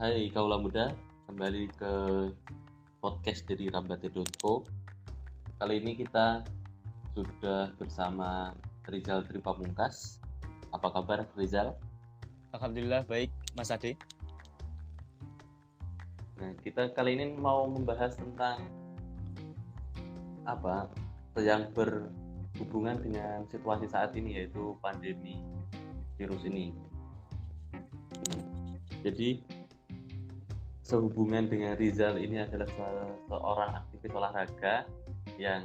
Hai kaula muda, kembali ke podcast dari rambate.co. Kali ini kita sudah bersama Rizal Tripamungkas. Apa kabar Rizal? Alhamdulillah baik Mas Ade. Nah, kita kali ini mau membahas tentang apa yang berhubungan dengan situasi saat ini, yaitu pandemi virus ini. Jadi sehubungan dengan Rizal ini adalah seorang aktivis olahraga yang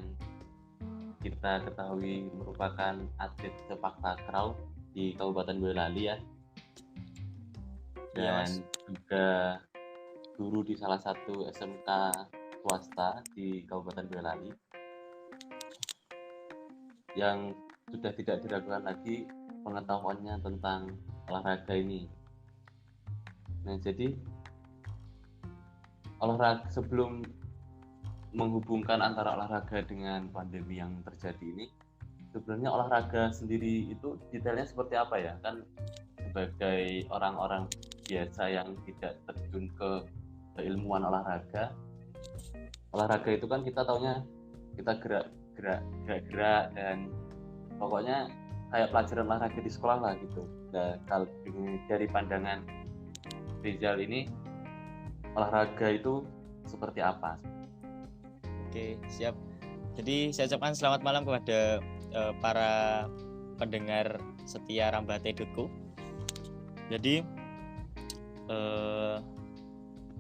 kita ketahui merupakan atlet sepak takraw di Kabupaten Boyolali ya, dan juga guru di salah satu SMK swasta di Kabupaten Boyolali yang sudah tidak diragukan lagi pengetahuannya tentang olahraga ini. Nah, jadi olahraga, sebelum menghubungkan antara olahraga dengan pandemi yang terjadi ini, sebenarnya olahraga sendiri itu detailnya seperti apa ya? Kan sebagai orang-orang biasa yang tidak terjun ke keilmuan olahraga itu kan kita taunya kita gerak dan pokoknya kayak pelajaran olahraga di sekolah lah gitu. Nah, kalau dari pandangan Rizal ini, olahraga itu seperti apa? Oke, siap. Jadi saya ucapkan selamat malam kepada para pendengar setia rambate.co. Jadi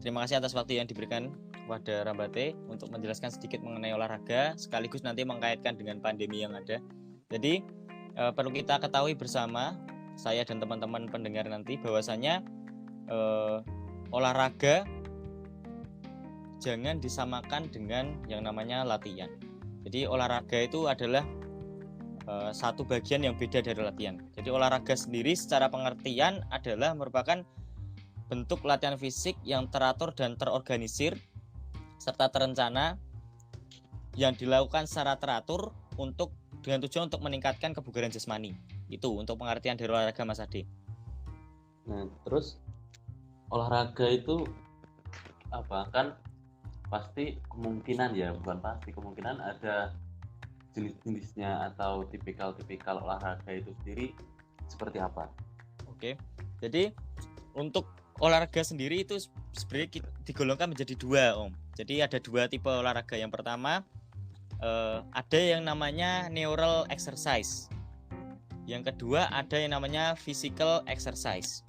terima kasih atas waktu yang diberikan kepada Rambate untuk menjelaskan sedikit mengenai olahraga, sekaligus nanti mengkaitkan dengan pandemi yang ada. Jadi perlu kita ketahui bersama, saya dan teman-teman pendengar nanti, bahwasanya olahraga jangan disamakan dengan yang namanya latihan. Jadi olahraga itu adalah satu bagian yang beda dari latihan. Jadi olahraga sendiri secara pengertian adalah merupakan bentuk latihan fisik yang teratur dan terorganisir serta terencana yang dilakukan secara teratur dengan tujuan untuk meningkatkan kebugaran jasmani. Itu untuk pengertian dari olahraga, Mas Ade. Nah, terus olahraga itu apa? Kan pasti kemungkinan ada jenis-jenisnya atau tipikal olahraga itu sendiri seperti apa? Oke. Jadi untuk olahraga sendiri itu sebenarnya digolongkan menjadi dua, Om. Jadi ada dua tipe olahraga. Yang pertama ada yang namanya neural exercise. Yang kedua ada yang namanya physical exercise.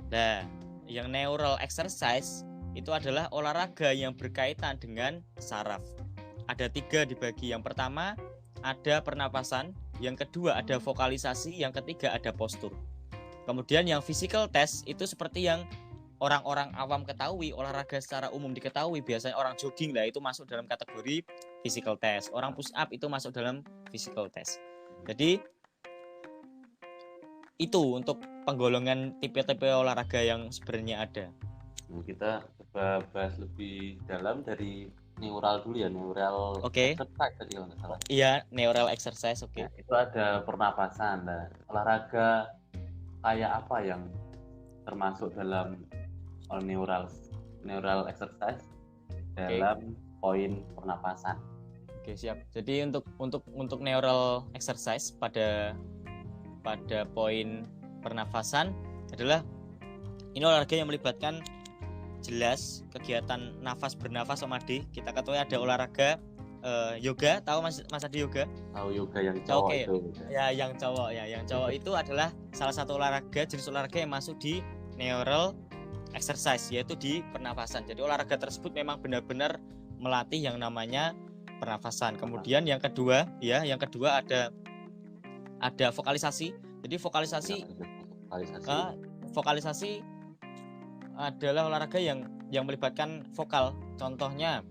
Nah, yang neural exercise itu adalah olahraga yang berkaitan dengan saraf. Ada 3 dibagi. Yang pertama ada pernapasan, yang kedua ada vokalisasi, yang ketiga ada postur. Kemudian yang physical test itu seperti yang orang-orang awam ketahui, olahraga secara umum diketahui, biasanya orang jogging lah itu masuk dalam kategori physical test. Orang push up itu masuk dalam physical test. Jadi itu untuk penggolongan tipe-tipe olahraga yang sebenarnya ada. Kita coba bahas lebih dalam dari neural dulu ya, neural exercise tadi kalau nggak salah. Iya, neural exercise, oke. Nah, itu ada pernapasan. Nah, olahraga kayak apa yang termasuk dalam neural exercise dalam poin pernapasan? Oke, siap. Jadi untuk neural exercise pada poin pernafasan adalah ini olahraga yang melibatkan jelas kegiatan bernafas, Om Ade. Kita ketahui ada olahraga yoga, tahu Mas Ade yoga? Tahu yoga yang cowok itu. Ya, yang cowok ya. Yang cowok itu adalah salah satu jenis olahraga yang masuk di neural exercise, yaitu di pernafasan. Jadi olahraga tersebut memang benar-benar melatih yang namanya pernafasan. Kemudian yang kedua ada vokalisasi. Jadi vokalisasi adalah olahraga yang melibatkan vokal. Contohnya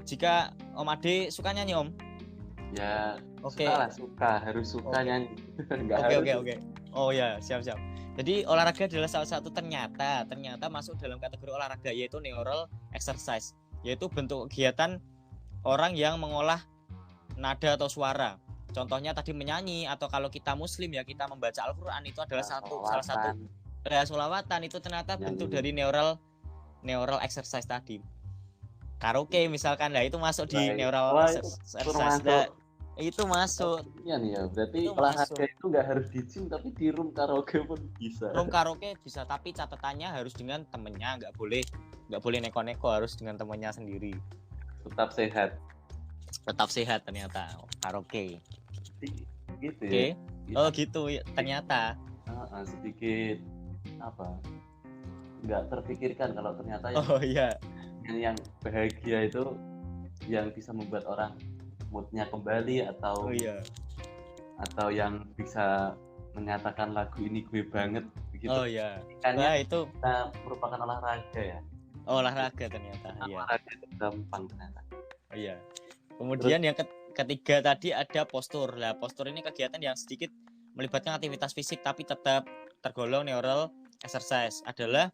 jika Om Ade suka nyanyi, Om? Ya, harus suka nyanyi. Oke. Oh ya, siap. Jadi olahraga adalah salah satu ternyata masuk dalam kategori olahraga, yaitu neural exercise, yaitu bentuk kegiatan orang yang mengolah nada atau suara. Contohnya tadi menyanyi, atau kalau kita muslim ya kita membaca Al-Quran, itu adalah salah satu Sholawatan itu ternyata Nyanyi. bentuk dari neural exercise tadi. Karaoke misalkan, lah itu masuk di Baik. neural Wah, itu exercise. termasuk Nah, itu masuk. iya nih ya. Berarti Itu olahraga masuk. itu nggak harus di gym, tapi di room karaoke pun bisa. Room karaoke bisa, tapi catatannya harus dengan temennya, nggak boleh neko-neko, harus dengan temennya sendiri. Tetap sehat. Tetap sehat ternyata karaoke. Gitu Oke. ya. Oh gitu ya, ternyata. Sedikit apa? Nggak terpikirkan kalau ternyata Oh iya. yang bahagia itu yang bisa membuat orang moodnya kembali atau Oh iya. atau yang bisa menyatakan lagu ini gue banget begitu. Oh iya. Kan Nah itu kita merupakan olahraga ya. olahraga ternyata. Iya. Olahraga itu gampang ternyata. Oh iya. Kemudian yang ketiga tadi ada postur. Lah postur ini kegiatan yang sedikit melibatkan aktivitas fisik tapi tetap tergolong neural exercise. Adalah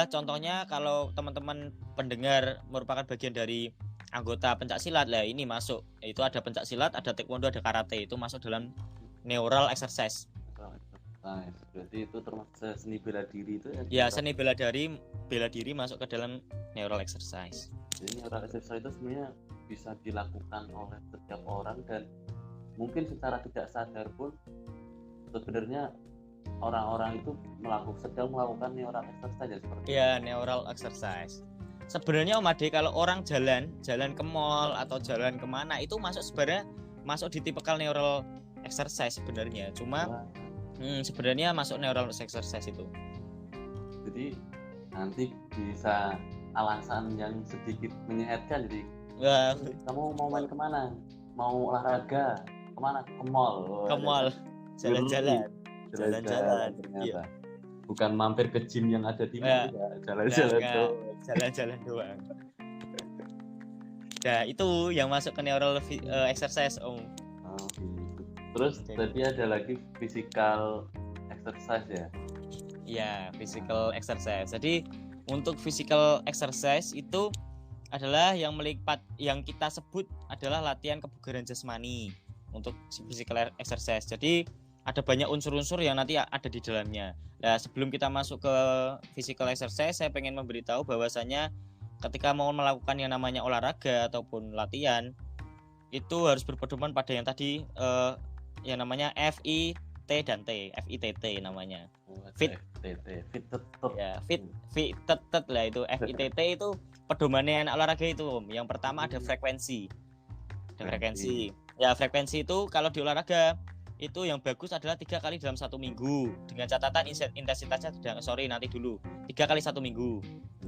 contohnya kalau teman-teman pendengar merupakan bagian dari anggota pencak silat, lah ini masuk. Itu ada pencak silat, ada taekwondo, ada karate, itu masuk dalam neural exercise. Nah, berarti itu termasuk seni bela diri itu ya? Ya, seni bela diri masuk ke dalam neural exercise. Jadi neural exercise itu sebenarnya bisa dilakukan oleh setiap orang dan mungkin secara tidak sadar pun sebenarnya orang-orang itu sedang melakukan neural exercise ya seperti ya neural exercise. Sebenarnya Om Ade, kalau orang jalan ke mall atau jalan kemana itu sebenarnya masuk di tipikal neural exercise sebenarnya. Cuma sebenarnya masuk neural exercise itu. Jadi nanti bisa alasan yang sedikit menyehatkan. Jadi kamu mau main kemana? Mau olahraga kemana? Ke mall. Ke mall. Jalan-jalan ternyata. Iya. Bukan mampir ke gym yang ada di mall, jalan-jalan doang. Nah, itu yang masuk ke neural exercise, Om. Terus tadi ada lagi physical exercise ya? Iya, physical exercise. Jadi untuk physical exercise itu adalah yang kita sebut adalah latihan kebugaran jasmani untuk physical exercise. Jadi ada banyak unsur-unsur yang nanti ada di dalamnya. Nah, sebelum kita masuk ke physical exercise, saya pengen memberitahu bahwasanya ketika mau melakukan yang namanya olahraga ataupun latihan, itu harus berpedoman pada yang tadi yang namanya FIT dan T, FITT namanya. Fit lah itu. FITT itu pedomannya anak olahraga itu, Om. Yang pertama ada frekuensi. Ya, frekuensi itu kalau di olahraga itu yang bagus adalah 3 kali dalam 1 minggu dengan catatan intensitasnya 3 kali 1 minggu.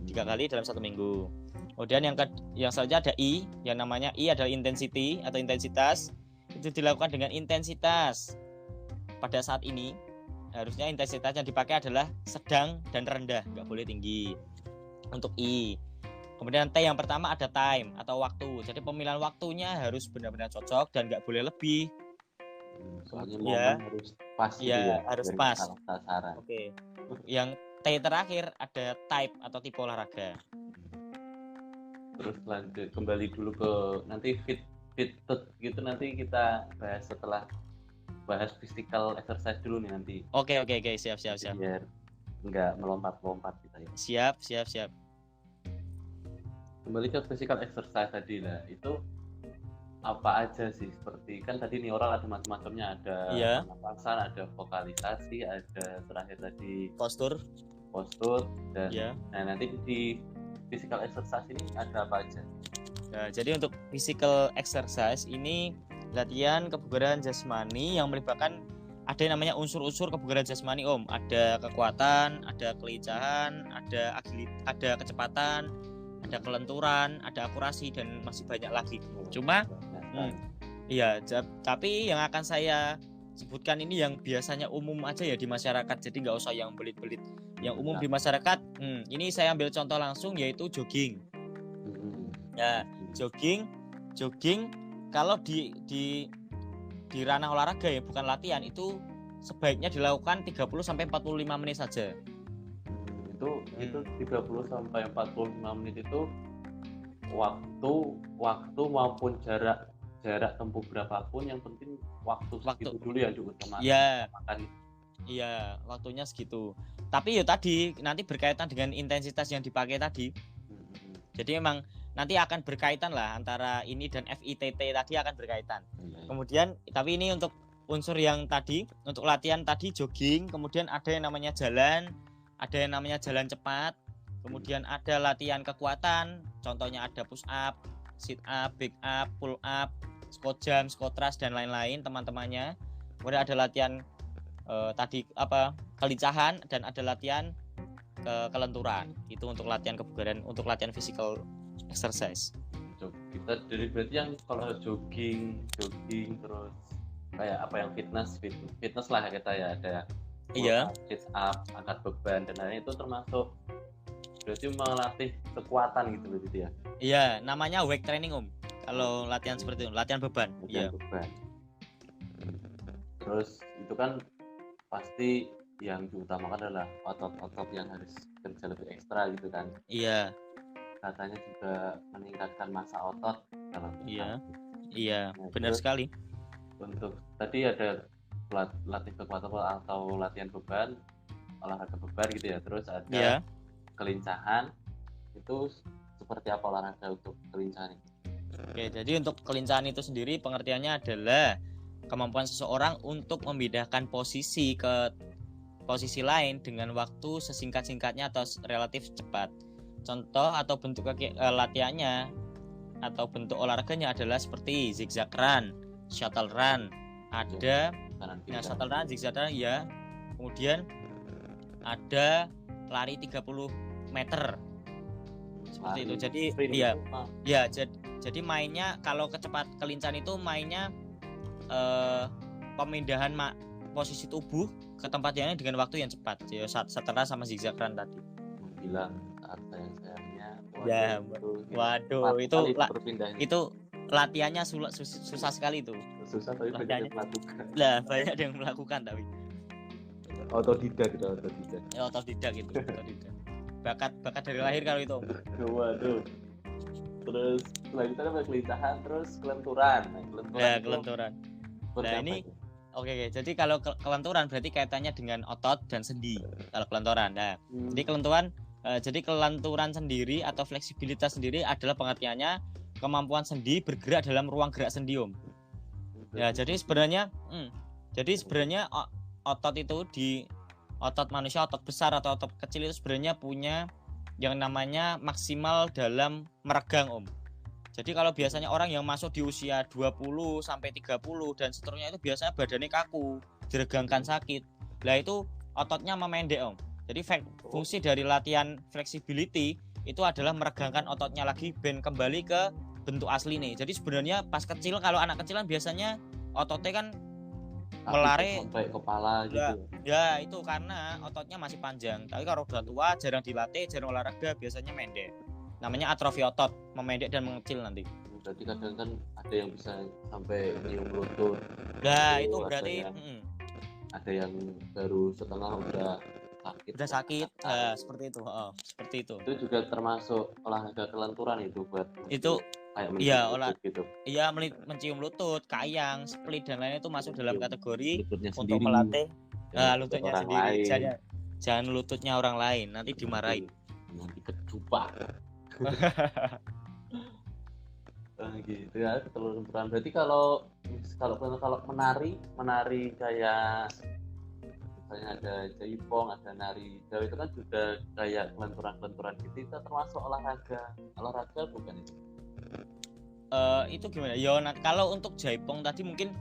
3 kali dalam 1 minggu. Kemudian yang selanjutnya ada I, yang namanya I adalah intensity atau intensitas. Itu dilakukan dengan intensitas. Pada saat ini harusnya intensitas yang dipakai adalah sedang dan rendah, nggak boleh tinggi. Untuk I. Kemudian T yang pertama ada time atau waktu. Jadi pemilihan waktunya harus benar-benar cocok dan nggak boleh lebih. Soalnya momen harus pas ya, harus pas. Oke. Yang T terakhir ada type atau tipe olahraga. Terus lanjut kembali dulu ke nanti fit gitu, nanti kita bahas setelah bahas physical exercise dulu nih nanti. Oke, siap. Biar nggak melompat-lompat kita ya. Siap. Kembali ke physical exercise tadi lah, itu apa aja sih? Seperti kan tadi neural ada macam-macamnya, ada pernapasan, ada vokalisasi, ada terakhir tadi postur dan nah nanti di physical exercise ini ada apa aja? Nah, jadi untuk physical exercise ini latihan kebugaran jasmani yang melibatkan ada yang namanya unsur-unsur kebugaran jasmani, Om. Ada kekuatan, ada kelincahan, ada kecepatan, ada kelenturan, ada akurasi, dan masih banyak lagi. Cuma tapi yang akan saya sebutkan ini yang biasanya umum aja ya di masyarakat, jadi nggak usah yang belit-belit. Yang umum di masyarakat, ini saya ambil contoh langsung yaitu jogging. Ya, jogging kalau di ranah olahraga ya, bukan latihan, itu sebaiknya dilakukan 30 sampai 45 menit saja. Itu 30 sampai 45 menit itu waktu maupun jarak tempuh berapapun, yang penting waktu dulu ya, cukup sama makan. Iya, waktunya segitu. Tapi ya tadi nanti berkaitan dengan intensitas yang dipakai tadi. Jadi memang nanti akan berkaitan lah antara ini dan FITT tadi akan berkaitan. Kemudian tapi ini untuk unsur yang tadi untuk latihan tadi jogging, kemudian ada yang namanya jalan, ada yang namanya jalan cepat, kemudian ada latihan kekuatan, contohnya ada push up, sit up, back up, pull up, squat jump, squat thrust dan lain-lain teman-temannya. Kemudian ada latihan tadi kelincahan dan ada latihan kelenturan. Itu untuk latihan kebugaran, untuk latihan physical exercise. Kita jadi berarti yang kalau jogging terus kayak apa yang fitness lah kita ya, ada sit up, angkat beban dan lain-lain, itu termasuk berarti melatih kekuatan gitu berarti ya. Iya, namanya weight training kalau latihan seperti itu, latihan beban. Beban. Terus itu kan pasti yang diutamakan adalah otot-otot yang harus kerja lebih ekstra gitu kan. Iya. Katanya juga meningkatkan massa otot kalau Iya, benar sekali. Untuk tadi ada latih kekuatan atau latihan beban, olahraga beban gitu ya. Terus ada kelincahan. Itu seperti apa olahraga untuk kelincahan itu? Oke, jadi untuk kelincahan itu sendiri pengertiannya adalah kemampuan seseorang untuk memindahkan posisi ke posisi lain dengan waktu sesingkat-singkatnya atau relatif cepat. Contoh atau bentuk latihannya atau bentuk olahraganya adalah seperti zigzag run, shuttle run, ada shuttle run, zigzag run ya. Kemudian ada lari 30 meter. Seperti itu. Jadi jadi mainnya kalau kelincahan itu mainnya pemindahan posisi tubuh ke tempat yang dengan waktu yang cepat. Jadi setelah sama zigzag run tadi. Bilang saat sayangnya. Waduh, itu latihannya susah sekali itu. Susah tapi banyak yang melakukan. Lah, banyak yang melakukan tapi. Otodidak. Otodidak gitu. Bakat dari lahir kalau itu. Waduh. Terus selanjutnya ada kelincahan, terus kelenturan. Kelenturan. Nah ini oke. Jadi kalau kelenturan berarti kaitannya dengan otot dan sendi. Kalau kelenturan. Nah, jadi kelenturan sendiri atau fleksibilitas sendiri adalah pengertiannya kemampuan sendi bergerak dalam ruang gerak sendi, Ya, jadi sebenarnya otot itu otot manusia, otot besar atau otot kecil itu sebenarnya punya yang namanya maksimal dalam meregang, Jadi kalau biasanya orang yang masuk di usia 20 sampai 30 dan seterusnya itu biasanya badannya kaku, diregangkan sakit. Lah itu ototnya memendek, Jadi fungsi dari latihan flexibility itu adalah meregangkan ototnya lagi ben kembali ke bentuk asli nih. Jadi sebenarnya pas kecil, kalau anak kecil kan biasanya ototnya kan melare sampai kepala gitu. Ya itu karena ototnya masih panjang. Tapi kalau udah tua jarang dilatih, jarang olahraga, biasanya pendek. Namanya atrofi otot, memendek dan mengecil nanti. Berarti kadang kan ada yang bisa sampai nyium lutut. Nah itu berarti ada yang baru setengah udah sakit. Seperti itu. Seperti itu. Itu juga termasuk olahraga kelenturan itu buat itu. Iya, gitu. Iya, mencium lutut, kayang, split dan lain itu masuk dalam kategori lututnya untuk sendiri, melatih lututnya orang sendiri. Lain. Jangan lututnya orang lain, nanti dimarahin. Nanti kecupak. Gitu ya, kelenturan. Berarti kalau menari kayak misalnya ada jaipong, ada nari Jawa, itu kan juga kayak kelenturan gitu. Itu termasuk olahraga bukan itu? Itu gimana? Kalau untuk jaipong tadi mungkin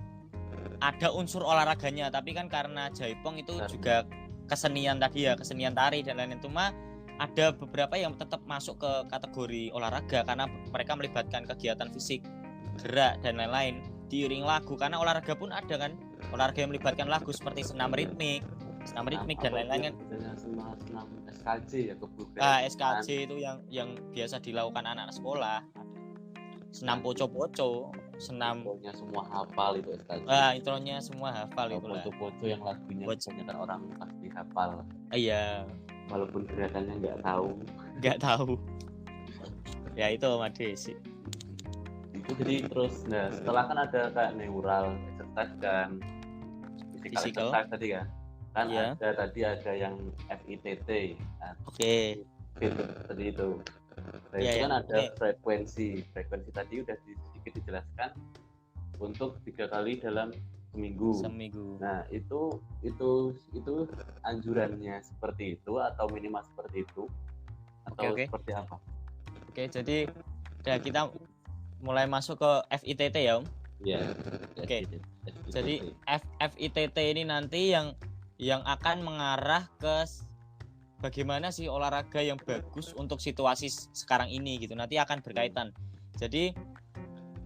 ada unsur olahraganya, tapi kan karena jaipong itu juga kesenian tadi ya, kesenian tari dan lain-lain. Cuma ada beberapa yang tetap masuk ke kategori olahraga karena mereka melibatkan kegiatan fisik, gerak dan lain-lain, diiring lagu. Karena olahraga pun ada kan, olahraga yang melibatkan lagu seperti senam ritmik dan lain-lain kan. Senam SKJ ya, kebugaran. SKJ itu yang biasa dilakukan anak-anak sekolah. Senam poco-poco, intronya semua hafal itu SKJ. Intronya semua hafal itu lah. Poco-poco yang lagunya kebanyakan orang pasti hafal. Iya. Walaupun gerakannya nggak tahu. Ya itu Mades. Itu jadi terus, setelah kan ada kayak neural exercise dan physical exercise tadi kan. Kan Iya. ada yang FITT. Nah, Oke. tadi itu. Nah, Iya itu ya. kan ada Oke. frekuensi tadi udah sedikit dijelaskan untuk 3 kali dalam seminggu. Seminggu. Nah, itu anjurannya seperti itu atau minimal seperti itu atau Oke. seperti apa? Oke, jadi ya kita mulai masuk ke FITT ya, Om. Iya. Oke. Jadi FITT ini nanti yang akan mengarah ke bagaimana sih olahraga yang bagus untuk situasi sekarang ini gitu. Nanti akan berkaitan. Jadi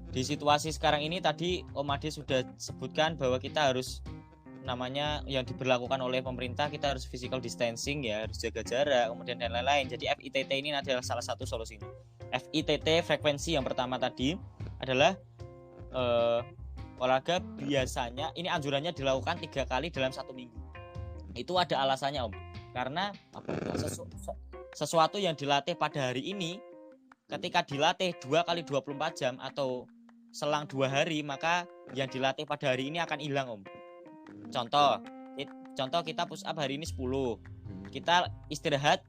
di situasi sekarang ini tadi Om Ade sudah sebutkan bahwa kita harus namanya yang diberlakukan oleh pemerintah, kita harus physical distancing ya, harus jaga jarak, kemudian dan lain-lain. Jadi FITT ini adalah salah satu solusinya. FITT frekuensi yang pertama tadi adalah olahraga biasanya ini anjurannya dilakukan 3 kali dalam 1 minggu. Itu ada alasannya, Om. Karena sesuatu yang dilatih pada hari ini ketika dilatih 2 kali 24 jam atau selang 2 hari, maka yang dilatih pada hari ini akan hilang, Om. Contoh kita push up hari ini 10. Kita istirahat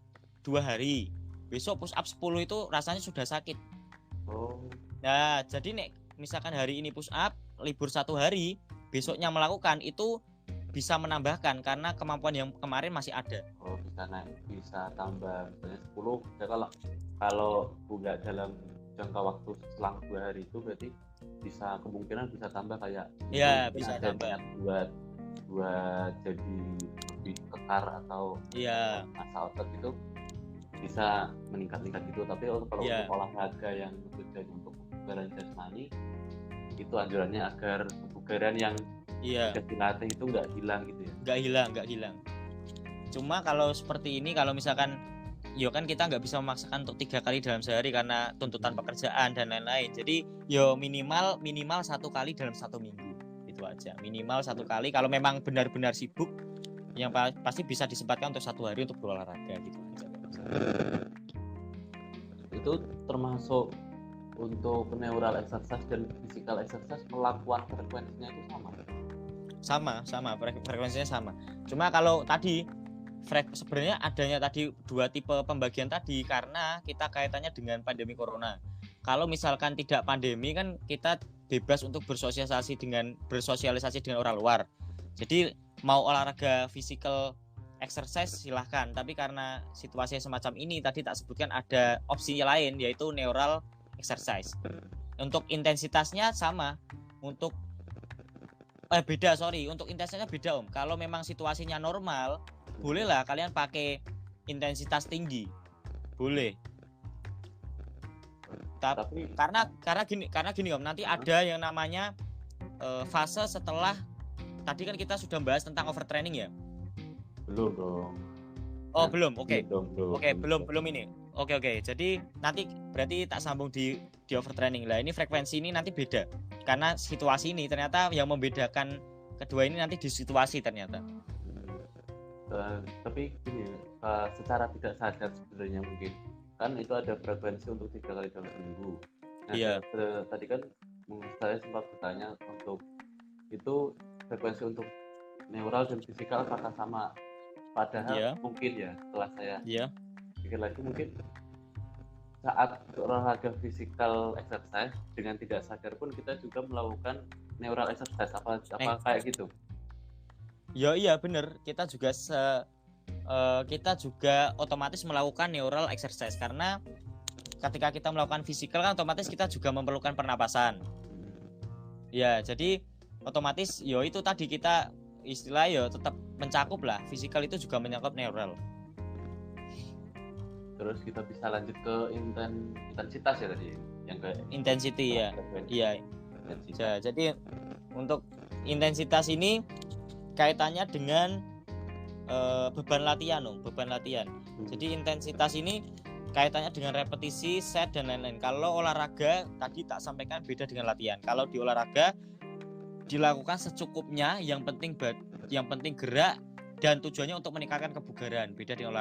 2 hari. Besok push up 10 itu rasanya sudah sakit. Nah, jadi nek misalkan hari ini push up, libur 1 hari, besoknya melakukan itu bisa menambahkan karena kemampuan yang kemarin masih ada. Bisa naik, bisa tambah misalnya 10. Ya kalau enggak dalam jangka waktu selang 2 hari itu berarti kemungkinan bisa tambah kayak ya bisa tambah buat jadi lebih kekar atau masa otot itu bisa meningkat gitu. Tapi kalau untuk olahraga yang tujuan untuk kebugaran jasmani itu anjurannya agar kebugaran yang dilatih itu nggak hilang gitu ya. Nggak hilang. Cuma kalau seperti ini, kalau misalkan kan kita nggak bisa memaksakan untuk 3 kali dalam sehari karena tuntutan pekerjaan dan lain-lain. Jadi minimal 1 kali dalam 1 minggu. Itu aja. Minimal 1 kali. Kalau memang benar-benar sibuk, yang pasti bisa disempatkan untuk 1 hari untuk berolahraga gitu aja. Itu termasuk untuk neural exercise dan physical exercise, pelakuan frekuensinya itu sama frekuensinya sama. Cuma kalau tadi sebenarnya adanya tadi 2 tipe pembagian tadi karena kita kaitannya dengan pandemi corona. Kalau misalkan tidak pandemi kan kita bebas untuk bersosialisasi dengan orang luar. Jadi mau olahraga physical exercise silahkan, tapi karena situasi semacam ini tadi tak sebutkan ada opsi lain yaitu neural exercise. Untuk intensitasnya sama, untuk untuk intensitasnya beda, Om. Kalau memang situasinya normal, bolehlah kalian pakai intensitas tinggi, boleh. Tapi karena gini Om, nanti ada yang namanya fase setelah tadi kan kita sudah bahas tentang overtraining ya. Belum dong. Oh belum, oke. Oke, belum ini. Oke. Jadi nanti berarti tak sambung di overtraining lah. Ini frekuensi ini nanti beda karena situasi ini ternyata yang membedakan kedua ini nanti di situasi ternyata. Tapi gini, secara tidak sadar sebenarnya mungkin kan itu ada frekuensi untuk 3 kali dalam seminggu. Nah, tadi kan saya sempat bertanya untuk itu frekuensi untuk neural dan fisikal apakah sama? Padahal mungkin ya setelah saya pikir lagi mungkin saat olahraga physical exercise dengan tidak sadar pun kita juga melakukan neural exercise apa kayak gitu. Iya benar, kita juga otomatis melakukan neural exercise karena ketika kita melakukan physical kan otomatis kita juga memerlukan pernapasan. Ya, jadi otomatis itu tadi kita istilah tetap mencakup lah, physical itu juga mencakup neural. Terus kita bisa lanjut ke intensitas ya tadi yang ke intensity ya. Iya. Jadi untuk intensitas ini kaitannya dengan beban latihan. Jadi intensitas ini kaitannya dengan repetisi, set dan lain-lain. Kalau olahraga tadi tak sampaikan beda dengan latihan. Kalau di olahraga dilakukan secukupnya, yang penting gerak dan tujuannya untuk meningkatkan kebugaran. Beda dengan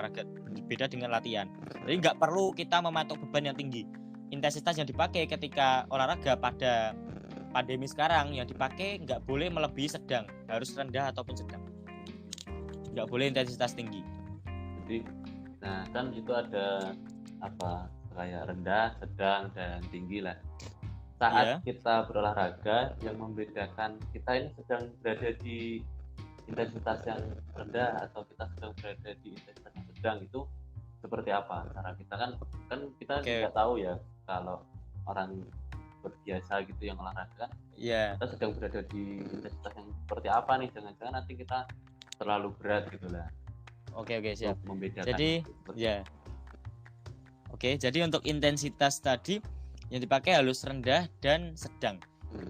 latihan. Jadi nggak perlu kita mematok beban yang tinggi. Intensitas yang dipakai ketika olahraga pada pandemi sekarang yang dipakai nggak boleh melebihi sedang, harus rendah ataupun sedang. nggak boleh intensitas tinggi. Jadi, nah kan itu ada apa kayak rendah, sedang, dan tinggi lah. Saat kita berolahraga, yang membedakan kita ini sedang berada di intensitas yang rendah atau kita sedang berada di intensitas yang sedang itu seperti apa? Cara kita kan kita tidak tahu ya kalau orang berbiasa gitu yang olahraga, kita sedang berada di intensitas yang seperti apa nih? Jangan-jangan nanti kita terlalu berat gitu lah. Oke, siap. Membedakan. Jadi jadi untuk intensitas tadi yang dipakai harus rendah dan sedang.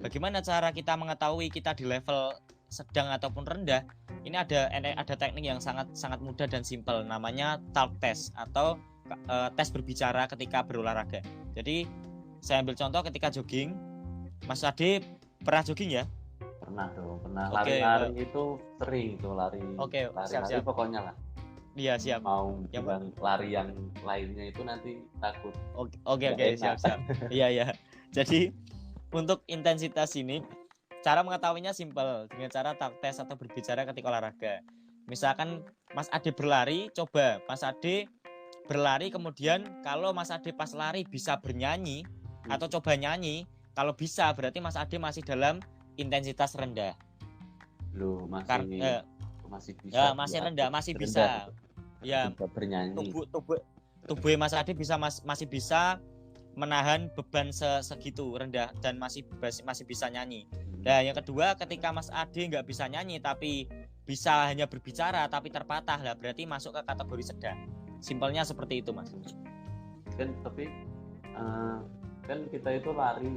Bagaimana cara kita mengetahui kita di level sedang ataupun rendah? Ini ada teknik yang sangat mudah dan simpel, namanya talk test atau tes berbicara ketika berolahraga. Jadi saya ambil contoh ketika jogging. Mas Ade pernah jogging ya? Pernah dong, pernah. Lari-lari itu sering tuh lari. Lari pokoknya lah. Iya, siap. Mau bilang lari yang lainnya itu nanti takut. Oke, siap. Iya. Jadi untuk intensitas ini cara mengetahuinya simpel dengan cara talk test atau berbicara ketika olahraga. Misalkan Mas Ade berlari, coba Mas Ade berlari kemudian kalau Mas Ade pas lari bisa bernyanyi atau coba nyanyi, kalau bisa berarti Mas Ade masih dalam intensitas rendah. Loh, masih bisa. Ya, masih rendah, masih bisa. Ya, bernyanyi. Tubuh Mas Ade masih bisa menahan beban segitu rendah dan masih bisa nyanyi. Nah, yang kedua ketika Mas Ade nggak bisa nyanyi tapi bisa hanya berbicara tapi terpatah lah, berarti masuk ke kategori sedang. Simpelnya seperti itu, Mas. Kan tapi kan kita itu lari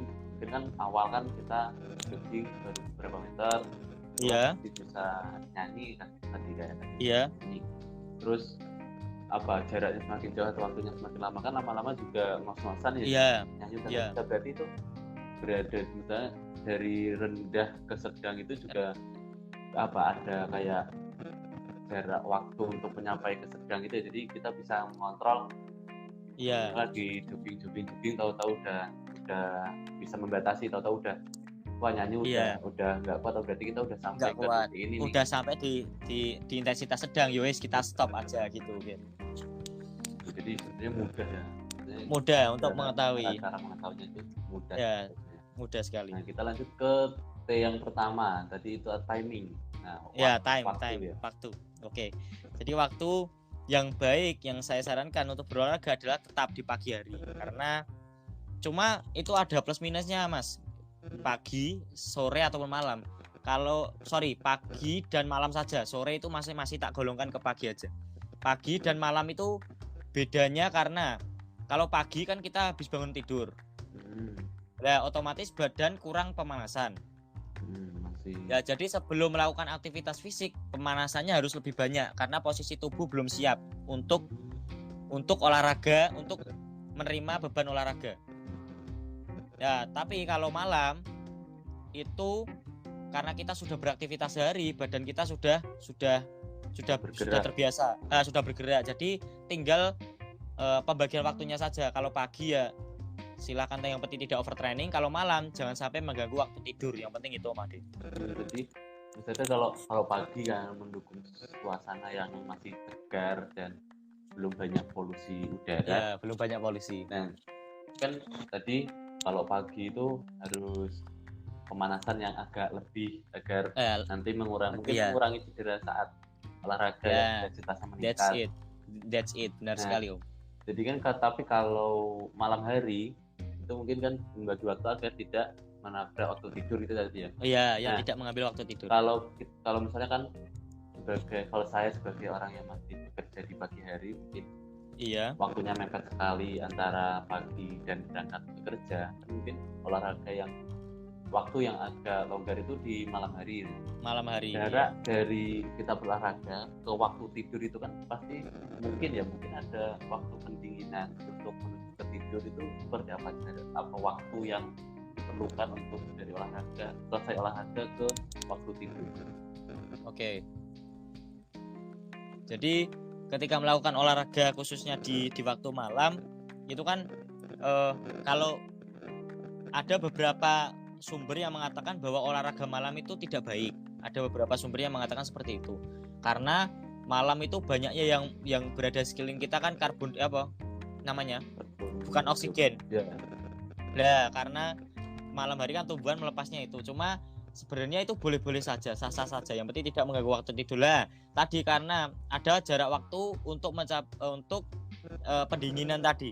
kan awal kan kita jogging baru berapa meter. Iya. Bisa nyanyi kan tadi kayak tadi. Iya. Terus jaraknya semakin jauh atau waktunya semakin lama kan lama-lama juga ngos-ngosan ya. Iya. Nyanyi kita berarti itu berada juga dari rendah ke sedang itu juga ada kayak jarak waktu untuk menyampai ke sedang itu, jadi kita bisa mengontrol. Iya. Lagi jogging tahu-tahu udah bisa membatasi, tahu-tahu udah nyanyi udah nggak kuat, berarti kita udah sampai ke titik ini. Udah sampai di intensitas sedang, yowes kita stop aja gitu. Jadi sebenarnya mudah ya. Mudah untuk mengetahui. Cara mengetahuinya itu mudah. Ya, mudah sekali. Nah, kita lanjut ke T yang pertama. Tadi itu timing. Nah, waktu. Oke. Jadi waktu yang baik yang saya sarankan untuk berolahraga adalah tetap di pagi hari. Karena cuma itu ada plus minusnya, Mas. Pagi, sore ataupun malam. Pagi dan malam saja. Sore itu masih tak golongkan ke pagi aja. Pagi dan malam itu bedanya karena kalau pagi kan kita habis bangun tidur. Nah, otomatis badan kurang pemanasan. Ya, jadi sebelum melakukan aktivitas fisik, pemanasannya harus lebih banyak karena posisi tubuh belum siap untuk olahraga, untuk menerima beban olahraga. Ya, tapi kalau malam itu karena kita sudah beraktivitas sehari, badan kita sudah terbiasa, sudah bergerak. Jadi tinggal pembagian waktunya saja. Kalau pagi ya silakan, yang penting tidak overtraining. Kalau malam jangan sampai mengganggu waktu tidur. Yang penting itu, Om Ade. Jadi misalnya kalau pagi kan mendukung suasana yang masih segar dan belum banyak polusi udara. Ya, belum banyak polusi. Nah, kan tadi kalau pagi itu harus pemanasan yang agak lebih agar nanti mengurangi cedera saat olahraga, intensitasnya meningkat. That's it, benar sekali, Om. Jadi kan tapi kalau malam hari itu mungkin kan membagi waktu agar tidak menabrak waktu tidur itu tadi ya. Iya, yang tidak mengambil waktu tidur. Kalau misalnya kan kalau saya sebagai orang yang masih bekerja di pagi hari, mungkin waktunya mepet sekali antara pagi dan berangkat bekerja. Mungkin olahraga yang waktu yang agak longgar itu di malam hari. Jarak dari kita berolahraga ke waktu tidur itu kan pasti mungkin ada waktu pendinginan untuk menuju ke tidur. Itu seperti apa? Apa waktu yang diperlukan untuk dari selesai olahraga ke waktu tidur? Oke. Jadi ketika melakukan olahraga khususnya di waktu malam itu kan kalau ada beberapa sumber yang mengatakan bahwa olahraga malam itu tidak baik. Ada beberapa sumber yang mengatakan seperti itu. Karena malam itu banyaknya yang berada sekeliling kita kan karbon apa namanya? Bukan oksigen. Ya. Nah, karena malam hari kan tumbuhan melepasnya itu. Cuma sebenarnya itu boleh-boleh saja, sah-sah saja. Yang penting tidak mengganggu waktu tidur lah. Tadi karena ada jarak waktu untuk pendinginan tadi.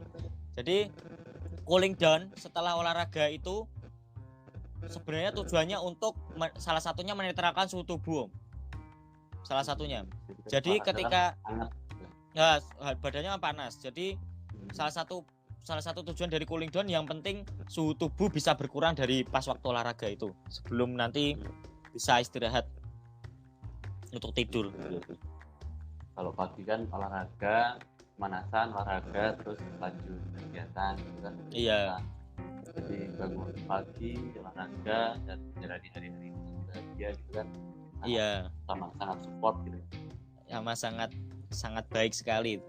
Jadi cooling down setelah olahraga itu sebenarnya tujuannya untuk salah satunya menetralkan suhu tubuh. Salah satunya. Jadi ketika badannya panas. Jadi salah satu tujuan dari cooling down yang penting suhu tubuh bisa berkurang dari pas waktu olahraga itu sebelum nanti bisa istirahat untuk tidur. Kalau pagi kan olahraga, pemanasan, olahraga, terus lanjut kegiatan gitu kan. Iya. Jadi bangun pagi, olahraga, dan menjalani hari-hari bahagia gitu kan. Iya. Sangat support gitu. Ya, Mas sangat baik sekali.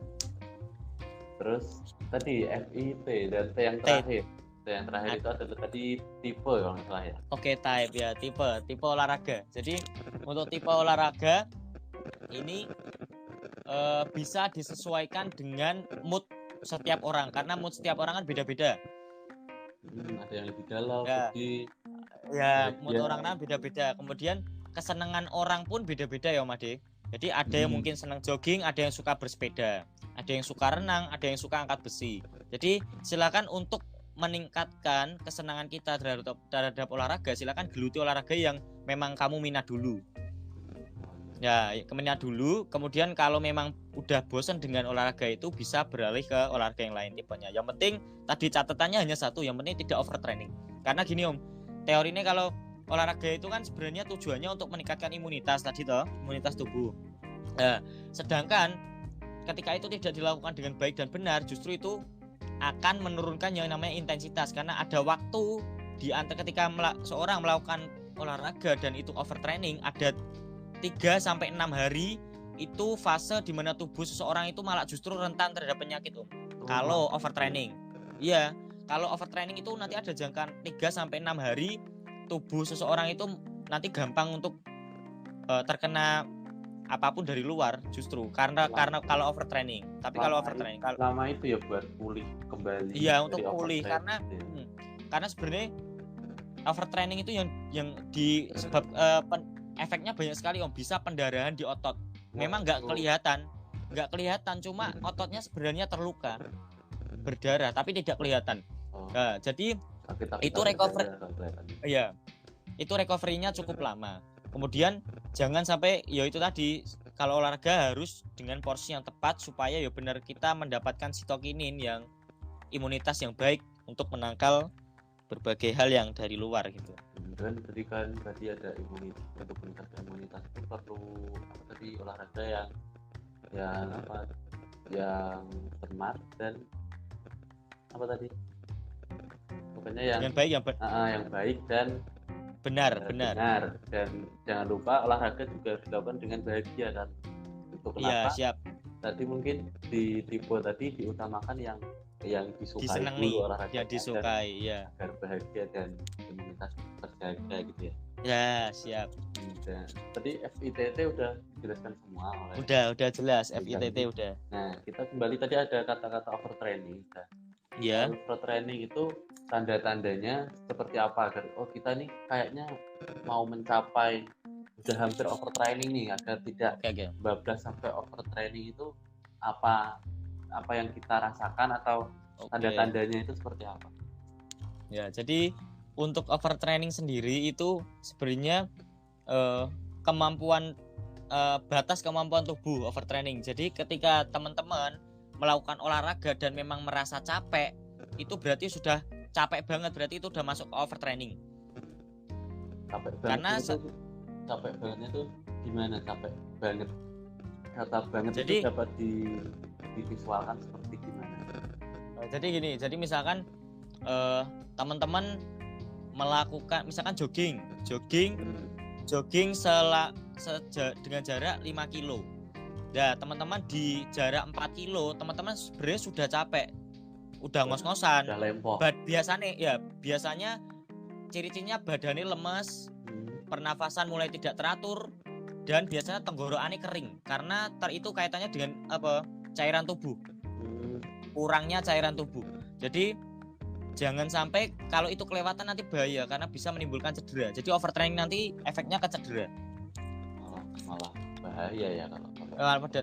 Terus tadi FIT dan T yang terakhir. T yang terakhir itu adalah tadi tipe kalau nggak salah ya. Oke, type ya, tipe olahraga. Jadi untuk tipe olahraga ini bisa disesuaikan dengan mood setiap orang karena mood setiap orang kan beda-beda. Ada yang lebih galau, sedih. Ya, mood orang kan beda-beda. Kemudian kesenangan orang pun beda-beda ya, Made. Jadi ada yang mungkin senang jogging, ada yang suka bersepeda, ada yang suka renang, ada yang suka angkat besi. Jadi silakan untuk meningkatkan kesenangan kita terhadap olahraga, silakan geluti olahraga yang memang kamu minat dulu. Ya, minat dulu. Kemudian kalau memang udah bosan dengan olahraga itu bisa beralih ke olahraga yang lain tipenya. Yang penting tadi catatannya hanya satu, yang penting tidak overtraining. Karena gini Om, teorinya kalau olahraga itu kan sebenarnya tujuannya untuk meningkatkan imunitas tadi toh, imunitas tubuh. Nah, sedangkan ketika itu tidak dilakukan dengan baik dan benar, justru itu akan menurunkan yang namanya intensitas karena ada waktu di antara ketika seorang melakukan olahraga dan itu overtraining ada 3-6 hari itu fase di mana tubuh seseorang itu malah justru rentan terhadap penyakit Om. Kalau overtraining. Iya, kalau overtraining itu nanti ada jangka 3-6 hari tubuh seseorang itu nanti gampang untuk terkena apapun dari luar justru karena kalau overtraining. Tapi kalau overtraining lama itu ya buat pulih kembali. Iya, untuk pulih karena sebenarnya overtraining itu yang disebab efeknya banyak sekali Om, bisa pendarahan di otot. Memang nggak kelihatan cuma ototnya sebenarnya terluka, berdarah tapi tidak kelihatan. Nah, jadi itu recovery. Iya. Itu recovery-nya cukup lama. Kemudian jangan sampai ya itu tadi kalau olahraga harus dengan porsi yang tepat supaya ya benar kita mendapatkan sitokinin yang imunitas yang baik untuk menangkal berbagai hal yang dari luar gitu. Dan tadi ada imunitas, untuk meningkatkan imunitas itu perlu olahraga yang smart dan pokoknya yang baik dan benar. Dan jangan lupa olahraga juga dilakukan dengan bahagia kan. Untuk kenapa? Iya, siap. Tadi mungkin di tipe tadi diutamakan yang disukai disenangi, dulu olahraga yang disukai ya agar bahagia dan imunitas terjaga gitu ya. Ya, siap. Dan tadi FITT udah dijelaskan semua udah jelas FITT udah. Nah, kita kembali tadi ada kata-kata overtraining. Ya. Overtraining itu tanda-tandanya seperti apa? Kita nih kayaknya mau mencapai udah hampir overtraining nih, agar tidak bablas sampai overtraining itu apa yang kita rasakan atau tanda-tandanya itu seperti apa? Ya, jadi untuk overtraining sendiri itu sebenarnya batas kemampuan tubuh overtraining. Jadi ketika teman-teman melakukan olahraga dan memang merasa capek, itu berarti sudah capek banget, berarti itu udah masuk ke overtraining. Capek bangetnya tuh gimana capek banget? Kata banget jadi, itu dapat divisualkan seperti gimana? Jadi gini, jadi misalkan teman-teman melakukan misalkan jogging dengan jarak 5 kilo. Nah, teman-teman di jarak 4 kilo, teman-teman sebenarnya sudah capek. Udah ngos-ngosan. Biasanya ciri-cirinya badannya lemes, pernafasan mulai tidak teratur, dan biasanya tenggorokannya kering karena itu kaitannya dengan apa? Cairan tubuh. Kurangnya cairan tubuh. Jadi jangan sampai kalau itu kelewatan nanti bahaya karena bisa menimbulkan cedera. Jadi overtraining nanti efeknya ke cedera. Malah bahaya ya kalau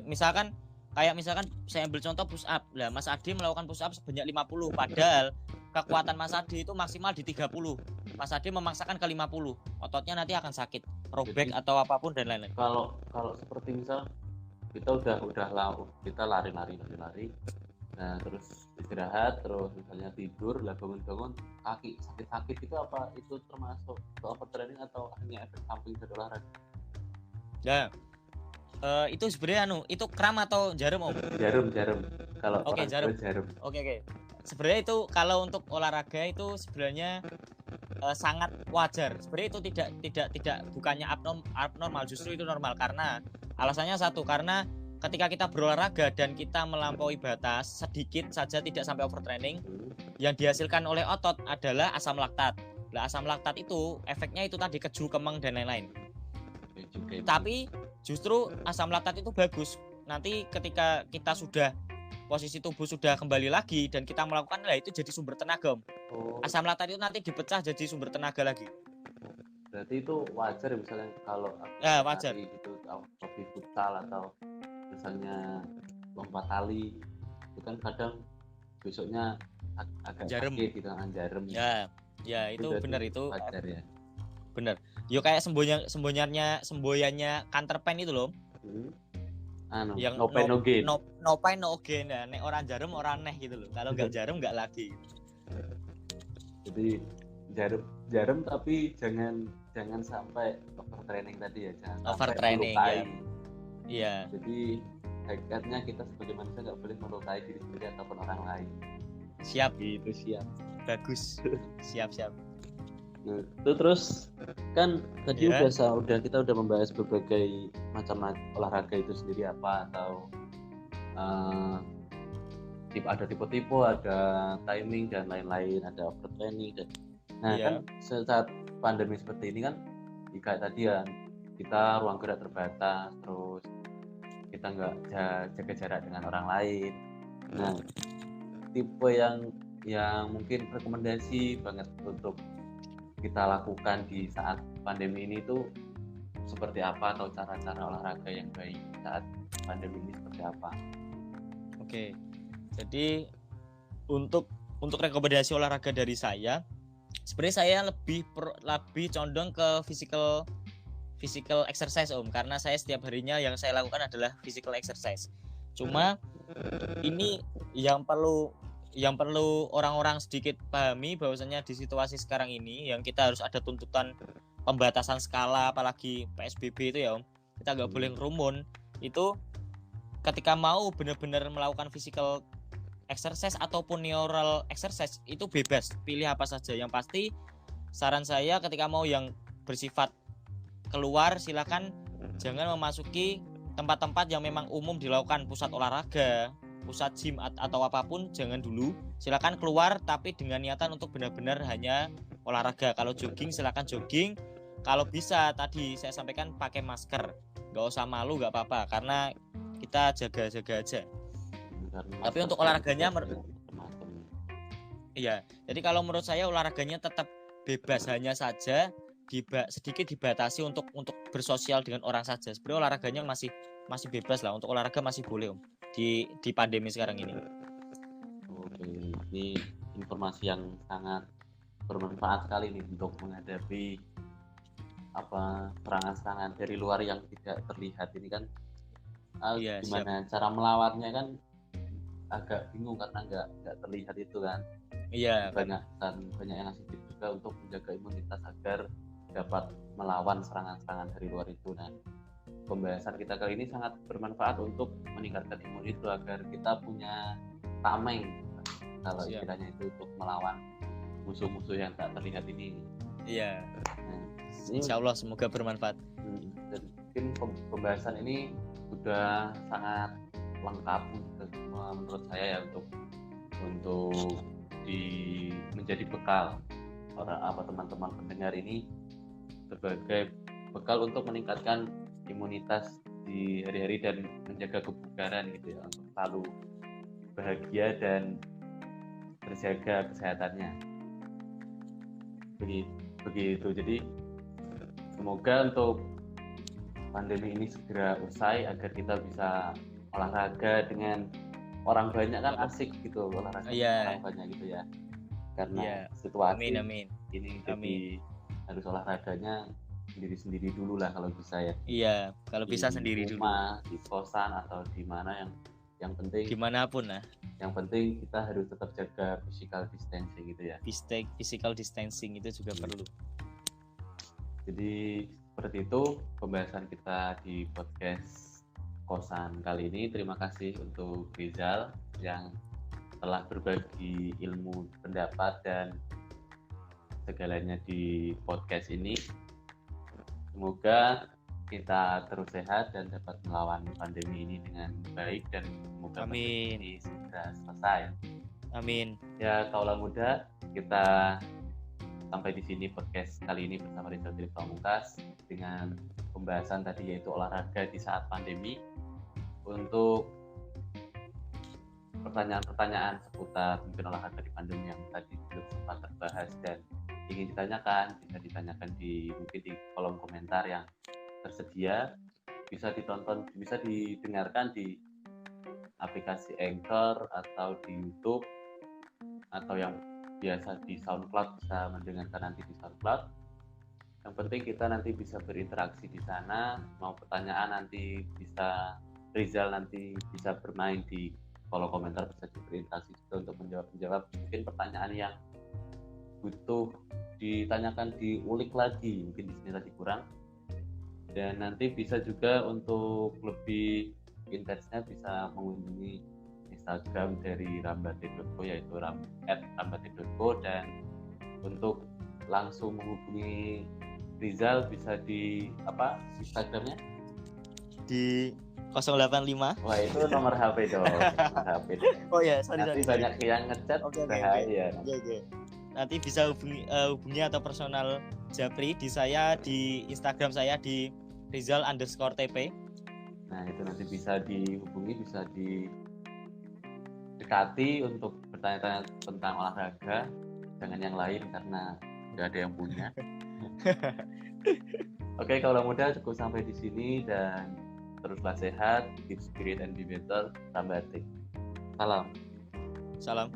Misalkan saya ambil contoh push up. Lah Mas Adi melakukan push up sebanyak 50 padahal kekuatan Mas Adi itu maksimal di 30. Mas Adi memaksakan ke 50. Ototnya nanti akan sakit, robek atau apapun dan lain-lain. Kalau seperti misal kita udah kita lari. Nah, terus istirahat, terus misalnya tidur, lah bangun kaki sakit itu apa itu termasuk overtraining atau hanya efek samping dari olahraga? Ya. Itu sebenarnya itu kram atau jarum Om? Jarum. Kalau jarum. Jarum. Oke. Sebenarnya itu kalau untuk olahraga itu sebenarnya sangat wajar. Sebenarnya itu tidak bukannya abnormal, justru itu normal karena alasannya satu, karena ketika kita berolahraga dan kita melampaui batas sedikit saja tidak sampai overtraining, yang dihasilkan oleh otot adalah asam laktat. Nah, asam laktat itu efeknya itu tadi keju, kemeng dan lain-lain. Tapi justru asam laktat itu bagus. Nanti ketika kita sudah posisi tubuh sudah kembali lagi dan kita melakukan itu jadi sumber tenaga. Asam laktat itu nanti dipecah jadi sumber tenaga lagi. Berarti itu wajar misalnya kalau wajar gitu seperti futsal atau misalnya lompat tali itu kan kadang besoknya agak sakit gitu kan, jarum. Ya itu benar, itu wajar ya. Bener. Yo kayak semboyannya Counterpan itu loh. Yang no pain no gain. No pain no gain. Nah, nek orang jarum orang neh gitu loh. Kalau enggak jarum enggak lagi. Jadi jarum tapi jangan sampai overtraining tadi ya, jangan overtraining ya. Iya. Jadi hakikatnya kita sebagai manusia enggak boleh melukai diri sendiri ataupun orang lain. Siap. Gitu, siap. Bagus. Siap. Nah, itu terus kan tadi kita udah membahas berbagai macam olahraga itu sendiri apa atau ada tipe-tipe, ada timing dan lain-lain, ada overtraining dan kan saat pandemi seperti ini kan jika tadi ya kita ruang gerak terbatas, terus kita nggak jaga jarak dengan orang lain. Nah, tipe yang mungkin rekomendasi banget untuk kita lakukan di saat pandemi ini itu seperti apa, atau cara-cara olahraga yang baik saat pandemi ini seperti apa? Oke. Jadi untuk rekomendasi olahraga dari saya, sebenarnya saya lebih condong ke physical exercise Om, karena saya setiap harinya yang saya lakukan adalah physical exercise. Cuma ini yang perlu orang-orang sedikit pahami bahwasanya di situasi sekarang ini yang kita harus ada tuntutan pembatasan skala, apalagi PSBB itu ya Om, kita nggak boleh ngerumun. Itu ketika mau benar-benar melakukan physical exercise ataupun neural exercise itu bebas, pilih apa saja. Yang pasti saran saya ketika mau yang bersifat keluar, silakan jangan memasuki tempat-tempat yang memang umum dilakukan, pusat olahraga, pusat gym atau apapun, jangan dulu. Silakan keluar tapi dengan niatan untuk benar-benar hanya olahraga. Kalau jogging silakan jogging. Kalau bisa tadi saya sampaikan pakai masker. Gak usah malu, gak apa-apa karena kita jaga-jaga aja. Tapi untuk olahraganya iya. Jadi kalau menurut saya olahraganya tetap bebas, hanya saja sedikit dibatasi untuk bersosial dengan orang saja. Sebenarnya olahraganya masih bebas lah, untuk olahraga masih boleh Om di pandemi sekarang ini. Oke, ini informasi yang sangat bermanfaat sekali nih untuk menghadapi serangan-serangan dari luar yang tidak terlihat ini kan. Gimana cara melawannya kan agak bingung karena nggak terlihat itu kan. Iya. Banyak yang ngasih tips juga untuk menjaga imunitas agar dapat melawan serangan-serangan dari luar itu. Nah, pembahasan kita kali ini sangat bermanfaat untuk meningkatkan imun itu agar kita punya tameng kalau istilahnya itu untuk melawan musuh-musuh yang tak terlihat ini. Iya. Nah, insya Allah semoga bermanfaat. Dan mungkin pembahasan ini sudah sangat lengkap menurut saya ya untuk menjadi bekal teman-teman pendengar ini sebagai bekal untuk meningkatkan imunitas di hari-hari dan menjaga kebugaran gitu ya, untuk selalu bahagia dan terjaga kesehatannya. Begitu. Jadi semoga untuk pandemi ini segera usai agar kita bisa olahraga dengan orang banyak, kan asik gitu olahraga orang banyak gitu ya. Karena situasi amin. ini jadi harus olahraganya sendiri-sendiri dulu lah kalau bisa ya. Iya, kalau bisa sendiri rumah, dulu. Di kosan atau di mana yang penting dimanapun lah. Yang penting kita harus tetap jaga physical distancing gitu ya. Physical distancing itu juga perlu. Jadi seperti itu pembahasan kita di podcast kosan kali ini. Terima kasih untuk Rizal yang telah berbagi ilmu, pendapat dan segalanya di podcast ini. Semoga kita terus sehat dan dapat melawan pandemi ini dengan baik dan semoga pandemi ini segera selesai. Amin. Ya, kaulah muda, kita sampai di sini podcast kali ini bersama Rizal Philip Pamungkas dengan pembahasan tadi yaitu olahraga di saat pandemi. Untuk pertanyaan-pertanyaan seputar mungkin olahraga di pandemi yang tadi belum sempat terbahas dan ingin ditanyakan, bisa ditanyakan mungkin di kolom komentar yang tersedia, bisa didengarkan di aplikasi Anchor atau di YouTube, atau yang biasa di SoundCloud bisa mendengarkan nanti di SoundCloud. Yang penting kita nanti bisa berinteraksi di sana, mau pertanyaan nanti bisa Rizal nanti bisa bermain di kolom komentar, bisa berinteraksi juga untuk menjawab mungkin pertanyaan yang butuh ditanyakan, diulik lagi mungkin di sini tadi kurang. Dan nanti bisa juga untuk lebih intensnya bisa mengunjungi Instagram dari rambate.co yaitu @rambate.co, dan untuk langsung menghubungi Rizal bisa di Instagramnya di 085. Wah, itu nomor HP dong. Nomor HP. Oh ya, sorry. Banyak yang ngechat. Bahaya. Okay. Nanti bisa hubungi atau personal Japri di Instagram saya di Rizal_TP. Nah, itu nanti bisa dihubungi, bisa didekati untuk bertanya-tanya tentang olahraga, jangan yang lain karena nggak ada yang punya. Oke, kalau muda cukup sampai di sini dan teruslah sehat, keep spirit and be better, Rambate. Salam.